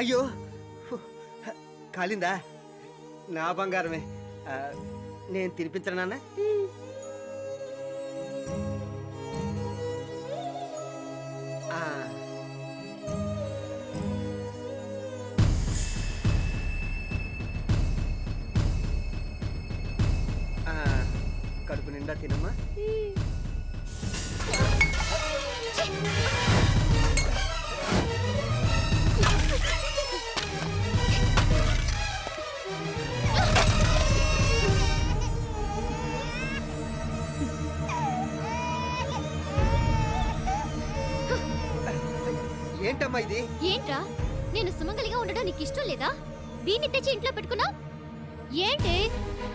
అయ్యో కాలిందా? నా బంగారమే. నేను తినిపించను నాన్న. కడుపు నిండా తినమ్మా. ఏంటమ్మా ఇది? ఏంట్రా, నేను సుమంగలిగా ఉండడం నీకు ఇష్టం లేదా? దీన్ని తెచ్చి ఇంట్లో పెట్టుకున్నావు ఏంటి?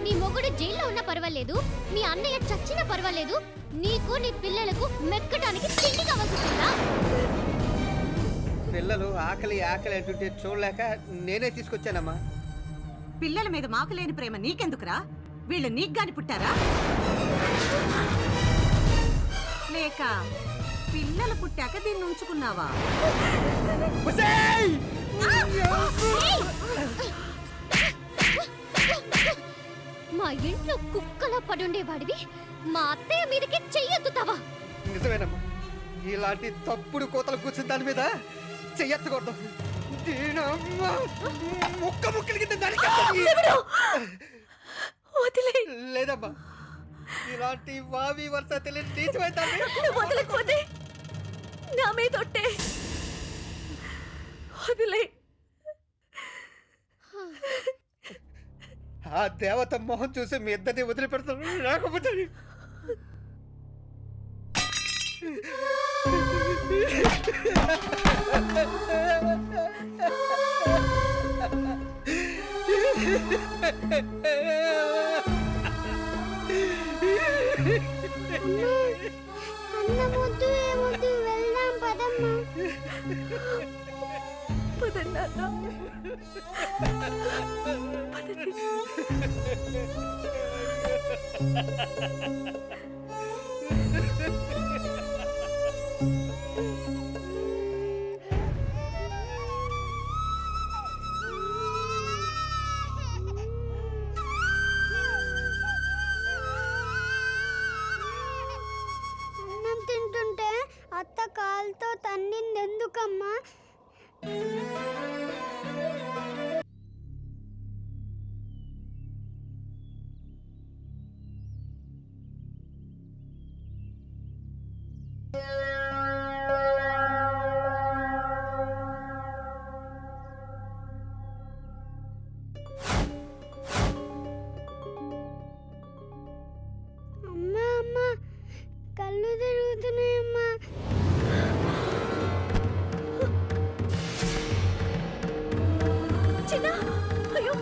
నీ మొగుడు జైల్లో ఉన్నా పర్వాలేదు, మీ అన్నయ్య చచ్చినా పర్వాలేదు, నీకు నీ పిల్లలకు మెక్కడానికి తిండి కావాల్సిందా? పిల్లలు ఆకలి ఆకలి అంటుంటే చూడలేక నేనే తీసుకొచ్చానమ్మా. పిల్లల మీద మాకు లేని ప్రేమ నీకెందుకురా? వీళ్ళు నీకు గాని పుట్టారా? లేక పిల్లలు పుట్టాక దీన్ని ఉంచుకున్నావా? మా ఇంట్లో కుక్కలా పడుండేవాడివి మా అత్తయ్య మీదకి చెయ్యెత్తుతావా? నిజమేనమ్మా, ఇలాంటి తప్పుడు కోతలు కూర్చుని దాని మీద చెయ్యెత్తకూడదు. ముక్క ముక్కలు కింద లేదమ్మా, ఇలాంటి వావి వరుస తెలియని నీచమైతాన్ని వదలకపోతే నా మీద తొట్టే వదిలే. ఆ దేవత మొహం చూసి మీ ఇద్దరిని వదిలిపెడతాను. రాకపోతే అన్నమొద్దు ఏమొద్దు, వెళ్దాం పదమ్మా. పదన్నా అన్నం తింటుంటే అత్త కాలుతో తన్నింది ఎందుకమ్మా? అమ్మా అమ్మా, కళ్ళు తిరుగుతున్నాయమ్మా. చిన్న, అయ్యో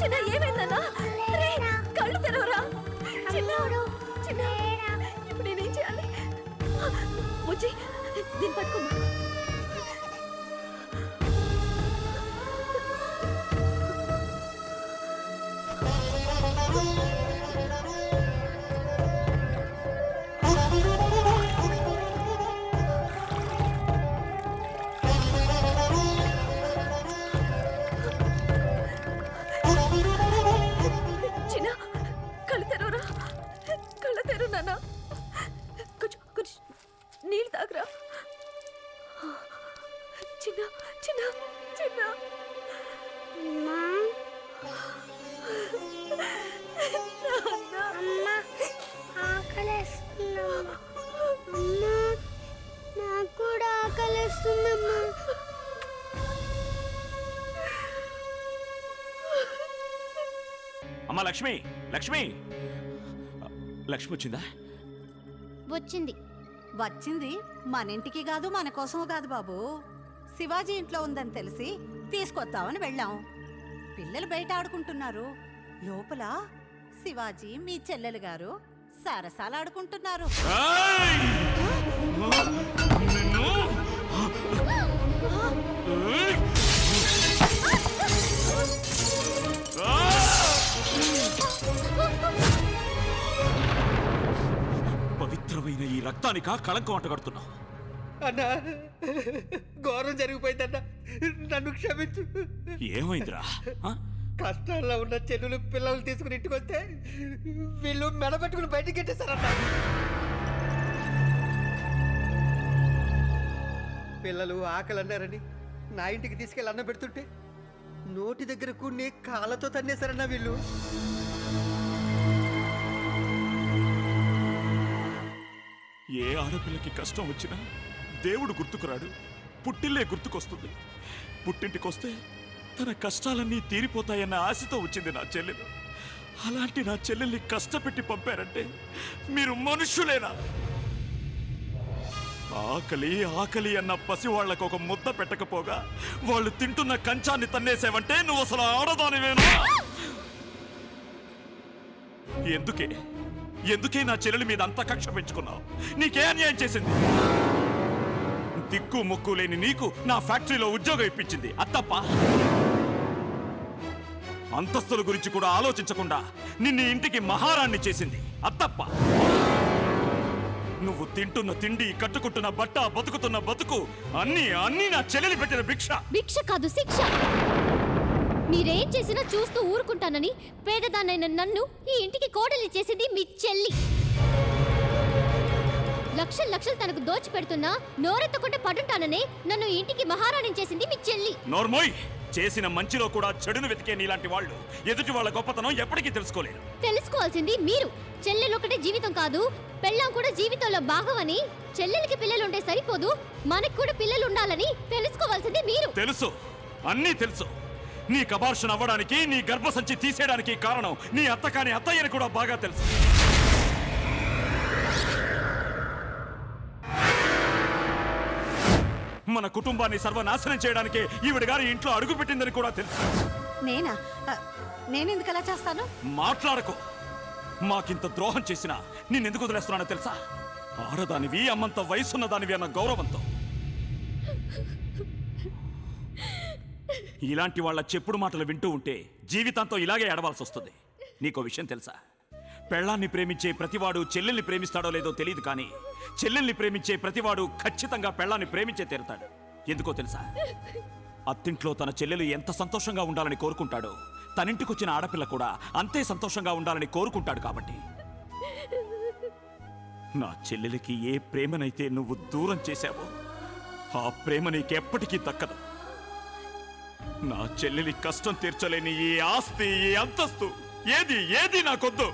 చిన్న, ఏమైందన్నా? కళ్ళు తెరవరా చిన్న? చిన్న, ఇప్పుడు నేనేం చేయాలి? వచ్చి దీన్ని పట్టుకోమ్మా. చిన్న, కళ్ళు తెరవరా? కళ్ళు తెరు నాన్న. కొంచెం కొంచెం నీళ్ళు తాగరా. చిన్న చిన్న చిన్న. అమ్మా అమ్మా, ఆకలేస్తుందమ్మా. అమ్మా, నాకు కూడా ఆకలేస్తుందమ్మా. అమ్మా లక్ష్మి, లక్ష్మి, లక్ష్మి వచ్చిందా? వచ్చింది. వచ్చింది మన ఇంటికి కాదు, మన కోసము కాదు బాబు. శివాజీ ఇంట్లో ఉందని తెలిసి తీసుకొద్దామని వెళ్ళాం. పిల్లలు బయట ఆడుకుంటున్నారు, లోపల శివాజీ మీ చెల్లెలు గారు సరసాలు ఆడుకుంటున్నారు. పవిత్రమైన ఈ రక్తానికా కళంకం అంటగడుతున్నావు? అన్నా ఘోరం జరిగిపోయిందన్నా, నన్ను క్షమించు. ఏమైందిరా? ఆ? కష్టాల్లో ఉన్న చెల్లులు పిల్లలు తీసుకుని ఇంటికి వస్తే వీళ్ళు మెడబెట్టుకుని బయటికి గెట్టేశారన్నా. పిల్లలు ఆకలి అన్నారని నా ఇంటికి తీసుకెళ్ళి అన్నం పెడుతుంటే నోటి దగ్గర కొన్ని కాళ్ళతో తన్నేశారన్నా వీళ్ళు. ఏ ఆడపిల్లకి కష్టం వచ్చినా దేవుడు గుర్తుకురాడు, పుట్టిల్లే గుర్తుకొస్తుంది. పుట్టింటికొస్తే తన కష్టాలన్నీ తీరిపోతాయన్న ఆశతో వచ్చింది నా చెల్లెలు. అలాంటి నా చెల్లెల్ని కష్టపెట్టి పంపారంటే మీరు మనుషులేనా? ఆకలి ఆకలి అన్న పసివాళ్లకు ఒక ముద్ద పెట్టకపోగా వాళ్ళు తింటున్న కంచాన్ని తన్నేసావంటే నువ్వు అసలు ఆడదానివేనా? ఎందుకే నా చెల్లెలి మీద అంత కక్ష పెంచుకున్నావు? నీకే అన్యాయం చేసింది? దిక్కు ముక్కు లేని నీకు నా ఫ్యాక్టరీలో ఉద్యోగం ఇప్పించింది, అత్తప్ప. అంతస్తుల గురించి కూడా ఆలోచించకుండా నిన్ను ఇంటికి మహారాణ్ణి చేసింది, అత్తప్ప. నువ్వు తింటున్న తిండి, కట్టుకుంటున్న బట్ట, బతుకుతున్న బతుకు అన్నీ నా చెల్లెలి పెట్టిన భిక్ష. భిక్ష కాదు, శిక్ష. మీరేం చేసినా చూస్తూ ఊరుకుంటానని పేదదాన్నైన నన్ను ఈ ఇంటికి కోడలి చేసింది మీ చెల్లి. లక్షలు లక్షలు తనకు దోచి పెడుతున్నా నోరెత్తకుండా పడుంటాననే నన్ను ఇంటికి మహారాణి చేసింది మీ చెల్లి. నోర్మోయ్, చేసిన మంచిలో కూడా చెడును వెతికే నీలాంటి వాళ్ళు ఎదుటి వాళ్ళ గొప్పతనం ఎప్పటికీ తెలుసుకోలేరు. తెలుసుకోవాల్సింది మీరు. చెల్లెలొకటే జీవితం కాదు, పెళ్ళాం కూడా జీవితంలో భాగమని. చెల్లెలకి పిల్లలుంటే సరిపోదు, మనకు కూడా పిల్లలు ఉండాలని తెలుసుకోవాల్సింది మీరు. తెలుసు, అన్నీ తెలుసు. నీ కబార్షన్ అవ్వడానికి, నీ గర్భసంచి తీసేయడానికి కారణం నీ అత్త కాని అత్తయ్యని కూడా బాగా తెలుసు. మన కుటుంబాన్ని సర్వనాశనం చేయడానికి ఈవిడ గారి ఇంట్లో అడుగు పెట్టిందని కూడా తెలుసు. నేనెందుకు అలా చేస్తాను? మాట్లాడకు. మాకింత ద్రోహం చేసినా నిన్నెందుకు వదిలేస్తున్నానో తెలుసా? ఆడదానివి, అమ్మంత వయసున్న దానివి అన్న గౌరవంతో. ఇలాంటి వాళ్ళ చెప్పుడు మాటలు వింటూ ఉంటే జీవితాంతం ఇలాగే ఏడవాల్సి వస్తుంది. నీకో విషయం తెలుసా? పెళ్ళాన్ని ప్రేమించే ప్రతివాడు చెల్లెల్ని ప్రేమిస్తాడో లేదో తెలియదు, కానీ చెల్లెల్ని ప్రేమించే ప్రతివాడు ఖచ్చితంగా పెళ్ళాన్ని ప్రేమించే తీరుతాడు. ఎందుకో తెలుసా? అత్తింట్లో తన చెల్లెలు ఎంత సంతోషంగా ఉండాలని కోరుకుంటాడో తనింటికొచ్చిన ఆడపిల్ల కూడా అంతే సంతోషంగా ఉండాలని కోరుకుంటాడు. కాబట్టి నా చెల్లెలికి ఏ ప్రేమనైతే నువ్వు దూరం చేశావో ఆ ప్రేమ నీకెప్పటికీ దక్కదు. నా చెల్లెలి కష్టం తీర్చలేని ఈ ఆస్తి, ఈ అంతస్తు ఏది నాకొద్దు.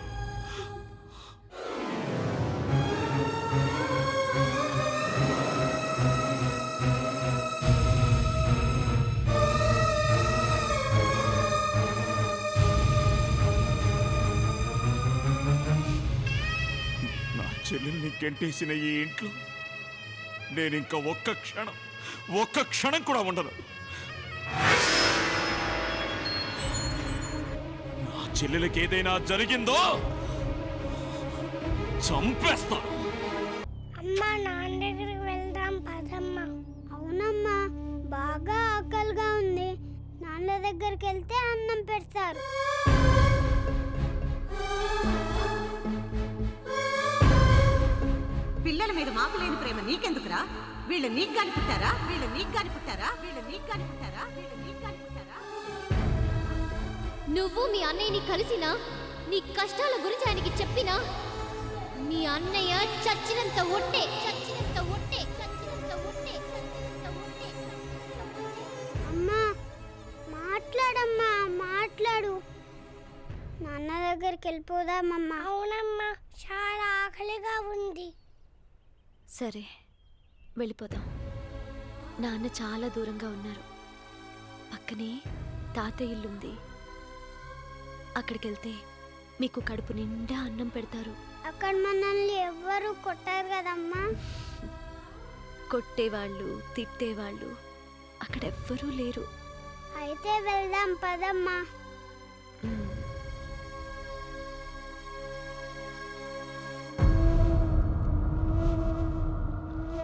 నా చెల్లెల్ని గెంటేసిన ఈ ఇంట్లో నేనింక ఒక్క క్షణం కూడా ఉండను. నా చెల్లెలకి ఏదైనా జరిగిందో చంపేస్తా. అమ్మా, నాన్న దగ్గరికి వెళ్దాం పదమ్మా. అవునమ్మా, బాగా ఆకలిగా ఉంది. నాన్న దగ్గరికి వెళ్తే అన్నం పెడతారు. పిల్లల మీద మాకు లేని ప్రేమ నీకెందుకురా? వీళ్ళు నీకు గాని పుట్టారా? నువ్వు మీ అన్నయ్యని కలిసినా, నీ కష్టాల గురించి ఆయనకి చెప్పినా మీ అన్నయ్య చచ్చినంత ఒట్టే. అమ్మా, మాట్లాడు. నాన్న దగ్గరికి వెళ్ళిపోదామమ్మా. అవునమ్మా, చాలా ఆకలిగా ఉంది. సరే, వెళ్ళిపోదాం. నాన్న చాలా దూరంగా ఉన్నారు. పక్కనే తాతయ్య ఇల్లుంది. అక్కడికి వెళ్తే మీకు కడుపు నిండా అన్నం పెడతారు. అక్కడ మనల్ని ఎవ్వరూ కొట్టారు కదమ్మా. కొట్టేవాళ్ళు, తిట్టేవాళ్ళు అక్కడెవ్వరూ లేరు. అయితే వెళ్దాం పదమ్మా.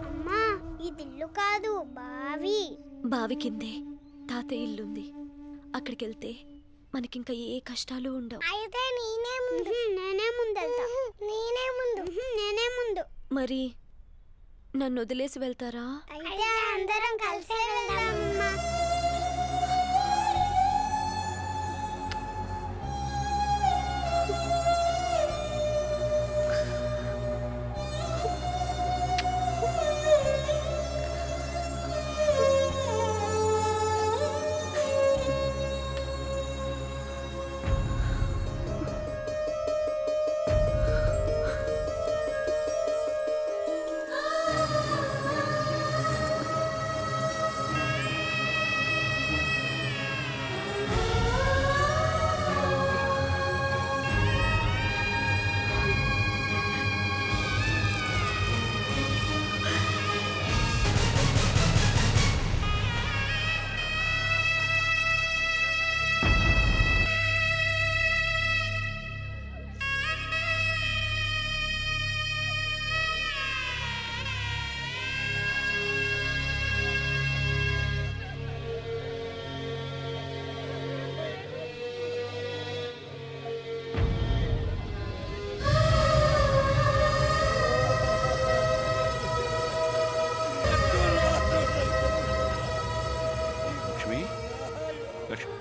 అమ్మా, ఇది ఇల్లు కాదు, బావి. బావి కిందే తాతయ్య ఇల్లుంది. అక్కడికి వెళ్తే మనకింక ఏ కష్టాలు ఉండవు. అయితే నేనే ముందు. మరి నన్ను వదిలేసి వెళ్తారా? అయితే అందరం కలిసే వెళ్దామమ్మా.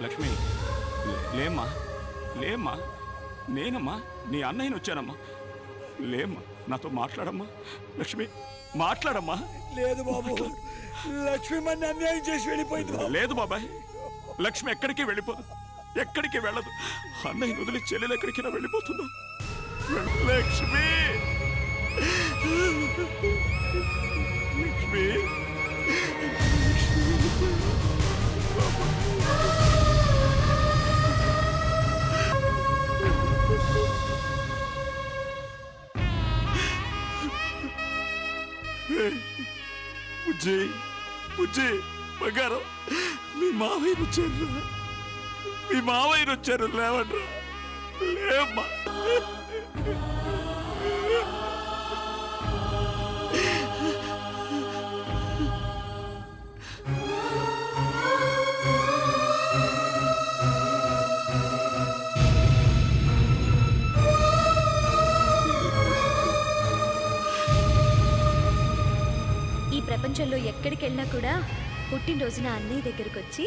లక్ష్మి, లేమ్మా, లేమ్మా, నేనమ్మా నీ అన్నయ్యని వచ్చానమ్మా. లేమ్మా, నాతో మాట్లాడమ్మా. లక్ష్మి, మాట్లాడమ్మా. లేదు బాబు, లక్ష్మి మన అన్యాయం చేసి వెళ్ళిపోయింది. లేదు బాబాయ్, లక్ష్మి ఎక్కడికి వెళ్ళిపోదు, ఎక్కడికి వెళ్ళదు. అన్నయ్యని వదిలి చెల్లెలు ఎక్కడికైనా వెళ్ళిపోతుందా? లక్ష్మి, లక్ష్మి, బుజ్జి, బుజ్జి, బంగారం, మీ మావయ్యను వచ్చారు, మీ మావయ్యను వచ్చారు. లేవట్రా, లేమ్మా. ప్రపంచంలో ఎక్కడికి వెళ్ళినా కూడా పుట్టినరోజున అన్నయ్య దగ్గరకు వచ్చి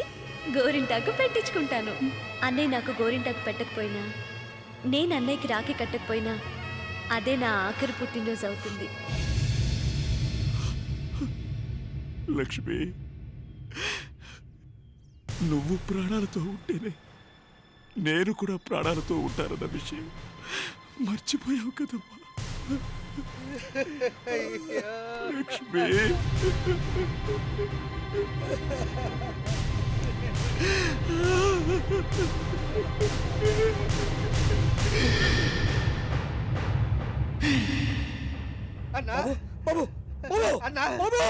గోరింటాకు పెట్టించుకుంటాను. అన్నయ్య నాకు గోరింటాకు పెట్టకపోయినా, నేను అన్నయ్యకి రాఖీ కట్టకపోయినా అదే నా ఆఖరి పుట్టినరోజు అవుతుంది. లక్ష్మి, నువ్వు ప్రాణాలతో ఉంటేనే నేను కూడా ప్రాణాలతో ఉంటానన్న విషయం మర్చిపోయావు కదమ్మా. లక్ష్మి, అన్నా, బాబు, బాబు, అన్నా, బాబు,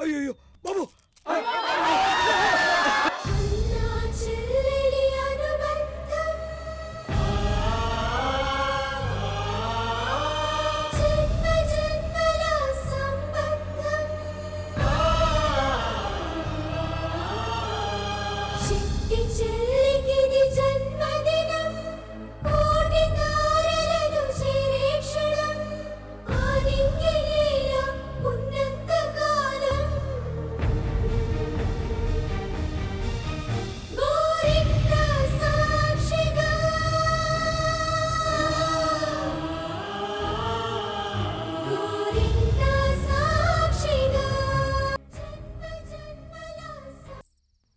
అయ్యో బాబు.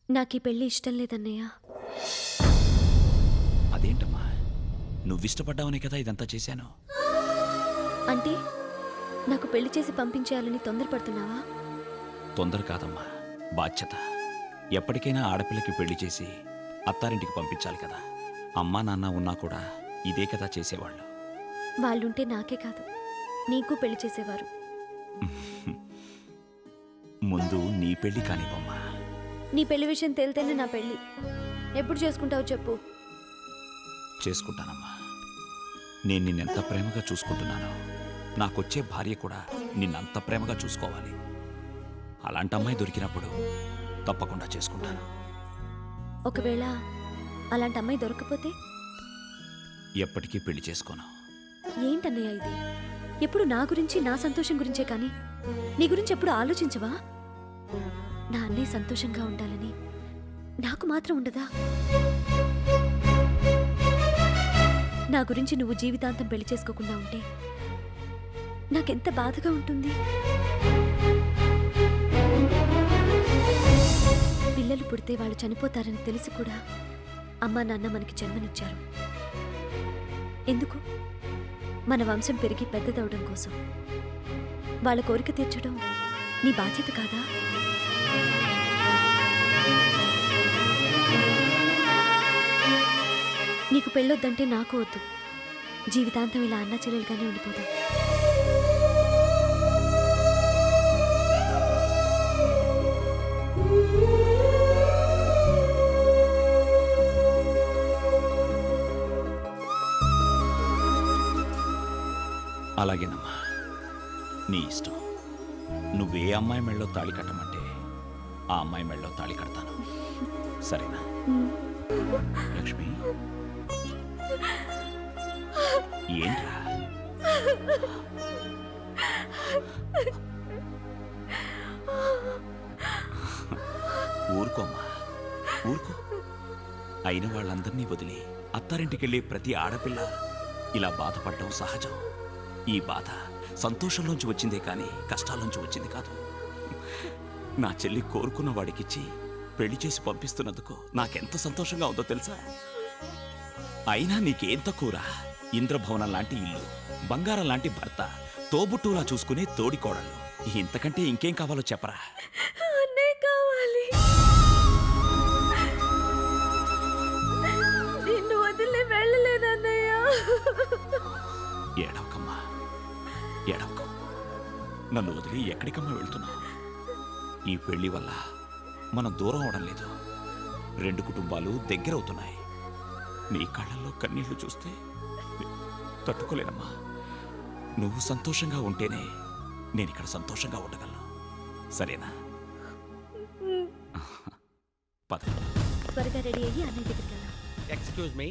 నాకు ఈ పెళ్లి ఇష్టం లేదన్నయ్య. అదేంటమ్మా, నువ్విష్టపడ్డావనే కదా ఇదంతా చేశాను. అంటే నాకు పెళ్లి చేసి పంపించేయాలని తొందరపడుతున్నావా? తొందర కాదమ్మా, బాధ్యత. ఎప్పటికైనా ఆడపిల్లకి పెళ్లి చేసి అత్తారింటికి పంపించాలి కదా. అమ్మా నాన్న ఉన్నా కూడా ఇదే కదా చేసేవాళ్ళు. వాళ్ళుంటే నాకే కాదు, నీకు పెళ్లి చేసేవారు. ముందు నీ పెళ్లి కానివ్వమ్మా. నీ పెళ్లి విషయం తేలితేనే నా పెళ్లి. ఎప్పుడు చేసుకుంటావు చెప్పు. చేసుకుంటానమ్మా. నేను నిన్నెంత ప్రేమగా చూసుకుంటున్నానో నాకొచ్చే భార్య కూడా నిన్నంత ప్రేమగా చూసుకోవాలి. అలాంటి అమ్మాయి దొరికినప్పుడు తప్పకుండా చేసుకుంటాను. ఒకవేళ అలాంటి అమ్మాయి దొరకకపోతే? ఎప్పటికీ పెళ్లి చేసుకోను. ఏంటన్నయ్య ఇది? ఎప్పుడు నా గురించి, నా సంతోషం గురించే కానీ నీ గురించి ఎప్పుడు ఆలోచించవా? నా అన్నయ్య సంతోషంగా ఉండాలని నాకు మాత్రం ఉండదా? నా గురించి నువ్వు జీవితాంతం పెళ్లి చేసుకోకుండా ఉంటే నాకెంత బాధగా ఉంటుంది. పిల్లలు పుడితే వాళ్ళు చనిపోతారని తెలిసి కూడా అమ్మా నాన్న మనకి జన్మనిచ్చారు. ఎందుకు? మన వంశం పెరిగి పెద్దదవడం కోసం. వాళ్ళ కోరిక తీర్చడం నీ బాధ్యత కాదా? నీకు పెళ్ళొద్దంటే నాకు వద్దు. జీవితాంతం ఇలా అన్నా చెల్లెలుగానే ఉండిపోదాం. అలాగేనమ్మా, నీ ఇష్టం. నువ్వే అమ్మాయి మెళ్ళో తాళి కట్టమంటే ఆ అమ్మాయి మెళ్ళో తాళి కడతాను. సరేనా లక్ష్మి? ఏంట్రా? ఊరుకోమ్మా, ఊరుకో. అయిన వాళ్ళందరినీ వదిలి అత్తారింటికెళ్ళే ప్రతి ఆడపిల్ల ఇలా బాధపడడం సహజం. ఈ బాధ సంతోషంలోంచి వచ్చిందే కానీ కష్టాల్లోంచి వచ్చింది కాదు. నా చెల్లి కోరుకున్న వాడికిచ్చి పెళ్లి చేసి పంపిస్తున్నందుకు నాకెంత సంతోషంగా ఉందో తెలుసా? అయినా నీకేం తక్కువరా? ఇంద్రభవనం లాంటి ఇల్లు, బంగారం లాంటి భర్త, తోబుట్టులా చూసుకునే తోడికోడళ్ళు. ఇంతకంటే ఇంకేం కావాలో చెప్పరా? కావాలి. నిన్ను వదిలే వెళ్ళలేదన్నయ్య. ఏడవకమ్మా, ఏడవక. నన్ను వదిలి ఎక్కడికమ్మా వెళ్తున్నావు? ఈ పెళ్లి వల్ల మనం దూరం అవడం లేదు. రెండు కుటుంబాలు దగ్గరవుతున్నాయి. నీ కళ్ళల్లో కన్నీళ్లు చూస్తే తట్టుకోలేనమ్మా. నువ్వు సంతోషంగా ఉంటేనే నేను ఇక్కడ సంతోషంగా ఉండగలను. సరేనా? పద. త్వరగా రెడీ అయ్యి అన్నయ్య దగ్గరికి వెళ్దాం. Excuse me.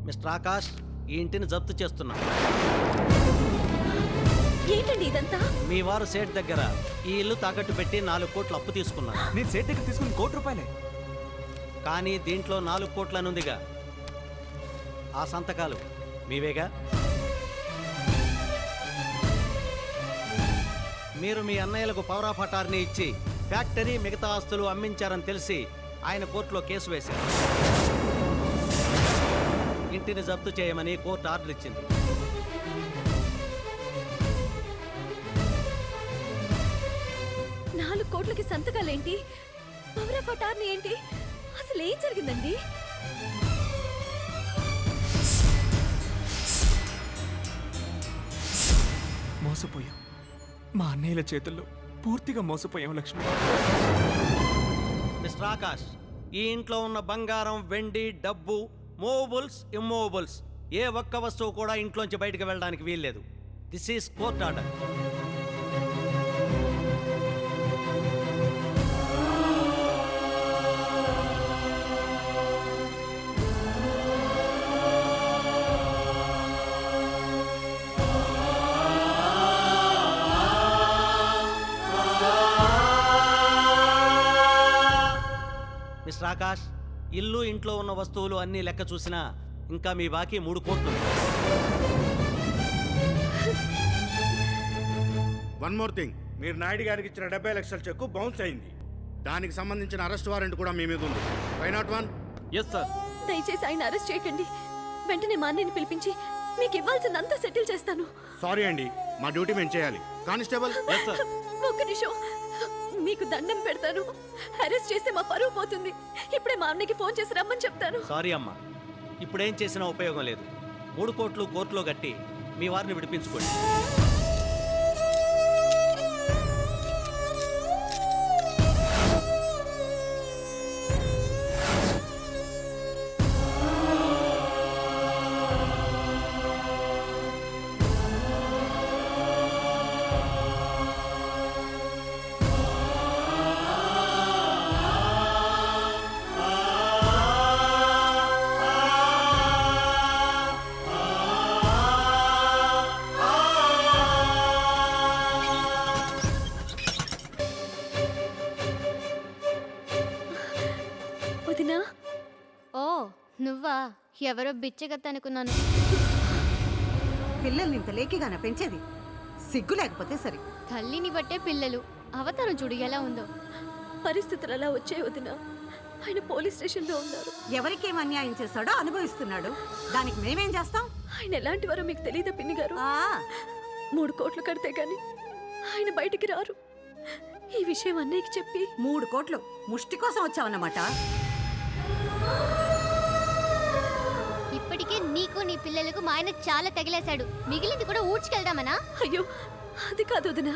మిస్టర్ ఆకాష్, ఈ ఇంటిని జప్తు చేస్తున్నా. ఏంటండి ఇదంతా? మీ వారు సేట్ దగ్గర ఈ ఇల్లు తాకట్టు పెట్టి 4 కోట్లు అప్పు తీసుకున్నారు. నేను సేట్ దగ్గర తీసుకుని ₹1,00,00,000. కానీ దీంట్లో 4 కోట్ల నుందిగా. ఆ సంతకాలు మీవేగా? మీరు మీ అన్నయ్యలకు పవర్ ఆఫ్ అటార్నీ ఇచ్చి ఫ్యాక్టరీ మిగతా ఆస్తులు అమ్మించారని తెలిసి ఆయన కోర్టులో కేసు వేశారు. ఇంటిని జప్తు చేయమని కోర్టు ఆర్డర్ ఇచ్చింది. కోట్లకి సంతకాలేంటి? పవర్ ఆఫ్ అటార్నీ ఏంటి? అసలు ఏం జరిగిందండి? మోసపోయాం. మా అన్నయ్యల చేతుల్లో పూర్తిగా మోసపోయాం లక్ష్మి. మిస్టర్ ఆకాష్, ఈ ఇంట్లో ఉన్న బంగారం, వెండి, డబ్బు, మూవబుల్స్, ఇమ్మూవబుల్స్ ఏ ఒక్క వస్తువు కూడా ఇంట్లోంచి బయటకు వెళ్ళడానికి వీల్లేదు. This is court order. Mister Akash, ఇల్లు, ఇంట్లో ఉన్న వస్తువులు అన్నీ లెక్క చూసినా ఇంకా మీ బాకీ 3 కోట్లు. వన్ మోర్ థింగ్, మీరు నాయుడు గారికి ఇచ్చిన 70 లక్షల చెక్కు బౌన్స్ అయింది. దానికి సంబంధించిన అరెస్ట్ వారెంట్ కూడా మీ మీద ఉంది. 501. Yes sir. దయచేసి ఆయన అరెస్ట్ చేయకండి. వెంటనే మా అన్నయ్యని పిలిపించి మీకు ఇవ్వాల్సిందంతా సెటిల్ చేస్తాను. సారీ అండి, మా డ్యూటీ మేము చేయాలి. కానిస్టేబుల్. Yes sir. ఒక్క నిమిషం, మీకు దండం పెడతాను. అరెస్ట్ చేస్తే మా పరువు పోతుంది. ఇప్పుడే మా అన్నయ్యకి ఫోన్ చేసి రమ్మని చెప్తాను. సారీ అమ్మా, ఇప్పుడేం చేసినా ఉపయోగం లేదు. 3 కోట్లు కోర్టులో కట్టి మీ వారిని విడిపించుకోండి. ఎవరో బిచ్చగత్త అనుకున్నాను. పిల్లల్ని ఇంత లేకిగాన పెంచేది? సిగ్గు లేకపోతే సరే. తల్లిని బట్టే పిల్లలు. అవతారం చూడు ఎలా ఉందో. పరిస్థితులు అలా వచ్చే వదిన. ఆయన పోలీస్ స్టేషన్లో ఉన్నారు. ఎవరికేం అన్యాయం చేశాడో అనుభవిస్తున్నాడు. దానికి మేమేం చేస్తాం? ఆయన ఎలాంటి వారో మీకు తెలియదా పిన్ని గారు? ఆ 3 కోట్లు కడితే గాని ఆయన బయటికి రారు. ఈ విషయం అన్నయ్యకి చెప్పి 3 కోట్లు ముష్టి కోసం వచ్చావన్నమాట. ఇప్పటికే నీకు నీ పిల్లలకు మా ఆయన చాలా తగిలేశాడు. మిగిలింది కూడా ఊడ్చుకెళ్దామనా? అయ్యో అది కాదు వదినా,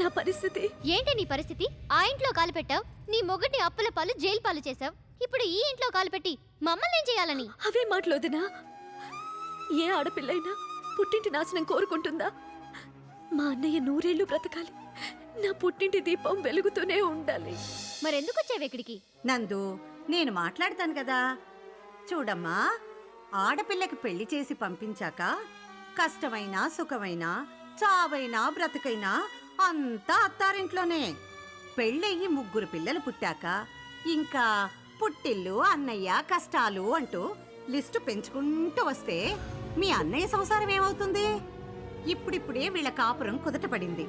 నా పరిస్థితి. ఏంటి నీ పరిస్థితి? ఆ ఇంట్లో కాలు పెట్టావు, నీ మొగుడిని అప్పుల పాలు జైలు పాలు చేసావు. ఇప్పుడు ఈ ఇంట్లో కాలు పెట్టి మమ్మల్ని ఏం చేయాలని? అవే మాటలు వదినా. ఏ ఆడపిల్లైనా పుట్టింటి నాశనం కోరుకుంటుందా? మా అన్నయ్య 100 ఏళ్ళు బ్రతకాలి. నా పుట్టింటి దీపం వెలుగుతూనే ఉండాలి. మరెందుకు వచ్చావు ఇక్కడికి? నందు, నేను మాట్లాడతాను కదా. చూడమ్మా, ఆడపిల్లకి పెళ్లి చేసి పంపించాక కష్టమైనా సుఖమైనా చావైనా బ్రతుకైనా అంతా అత్తారింట్లోనే. పెళ్ళయ్యి 3 పిల్లలు పుట్టాక ఇంకా పుట్టిల్లు, అన్నయ్య, కష్టాలు అంటూ లిస్టు పెంచుకుంటూ వస్తే మీ అన్నయ్య సంసారం ఏమవుతుంది? ఇప్పుడిప్పుడే వీళ్ళ కాపురం కుదట పడింది.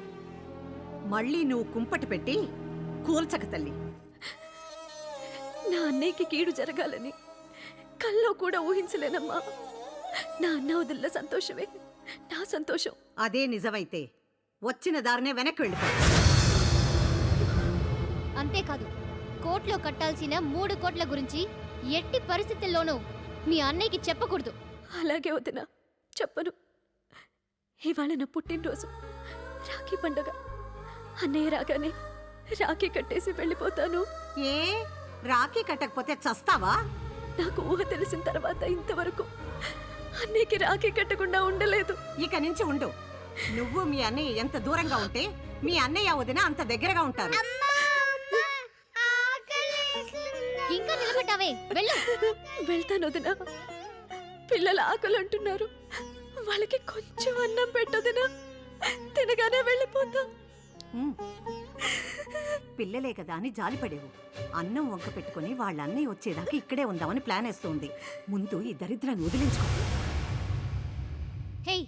మళ్ళీ నువ్వు కుంపటి పెట్టి కూల్చక తల్లి. నా అన్నయ్యకి కీడు జరగాలని కల్లో కూడా ఊహించలేనమ్మా. నా అన్న వదిలిన సంతోషమే నా సంతోషం. అదే నిజమైతే వచ్చిన దారినే వెనక్కి వెళ్ళిపో. అంతేకాదు, కోర్టులో కట్టాల్సిన 3 కోట్ల గురించి ఎట్టి పరిస్థితుల్లోనూ మీ అన్నయ్యకి చెప్పకూడదు. అలాగే వదినా, చెప్పను. ఇవాళ నా పుట్టినరోజు, రాఖీ పండగ. అన్నయ్య రాగానే రాఖీ కట్టేసి వెళ్ళిపోతాను. ఏ రాఖీ కట్టకపోతే చస్తావా? నాకు ఊహ తెలిసిన తర్వాత ఇంతవరకు అన్నయ్యకి రాఖీ కట్టకుండా ఉండలేదు. ఇక నుంచి ఉండు. నువ్వు మీ అన్నయ్య ఎంత దూరంగా ఉంటే మీ అన్నయ్య వదిన అంత దగ్గరగా ఉంటారు. ఇంకా నిలబడ్డావే, వెళ్ళు. వెళ్తాను వదినా. పిల్లలు ఆకలి అంటున్నారు, వాళ్ళకి కొంచెం అన్నం పెట్టొదినా. తినగానే వెళ్ళిపోతా. ఉమ్. పిల్లలే కదా అని జాలిపడేవు. అన్నం వంక పెట్టుకుని వాళ్ళ అన్నయ్య వచ్చేదాకా ఇక్కడే ఉందామని ప్లాన్ వేస్తుంది. ముందు ఈ దరిద్రాన్ని వదిలించుకో. హేయ్,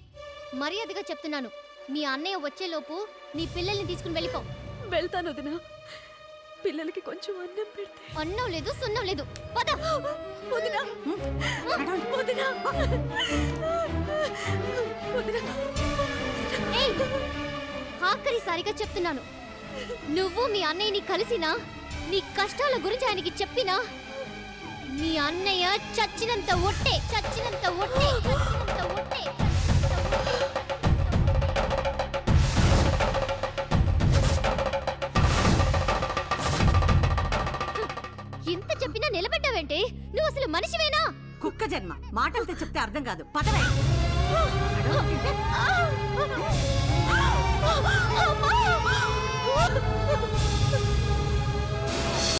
మర్యాదగా చెప్తున్నాను, మీ అన్నయ్య వచ్చేలోపు నీ పిల్లల్ని తీసుకుని వెళ్ళిపో. వెళ్తాను వదినా. పిల్లలకి కొంచెం అన్నం పెడితే. అన్నం లేదు, సున్నం లేదు. పద. వదినా, వదినా, వదినా. ఏయ్, ఆఖరిసారిగా చెప్తున్నాను, నువ్వు మీ అన్నయ్యని కలిసినా నీ కష్టాల గురించి ఆయనకి చెప్పినా మీ అన్నయ్య చచ్చినంత ఒట్టే, చచ్చినంత ఒట్టే, చచ్చినంత ఒట్టే. ఇంత చెప్పినా నిలబడ్డావేంటే? నువ్వు అసలు మనిషివేనా? కుక్క జన్మ. మాటలతో చెప్తే అర్థం కాదు. పదవే. అమ్మా!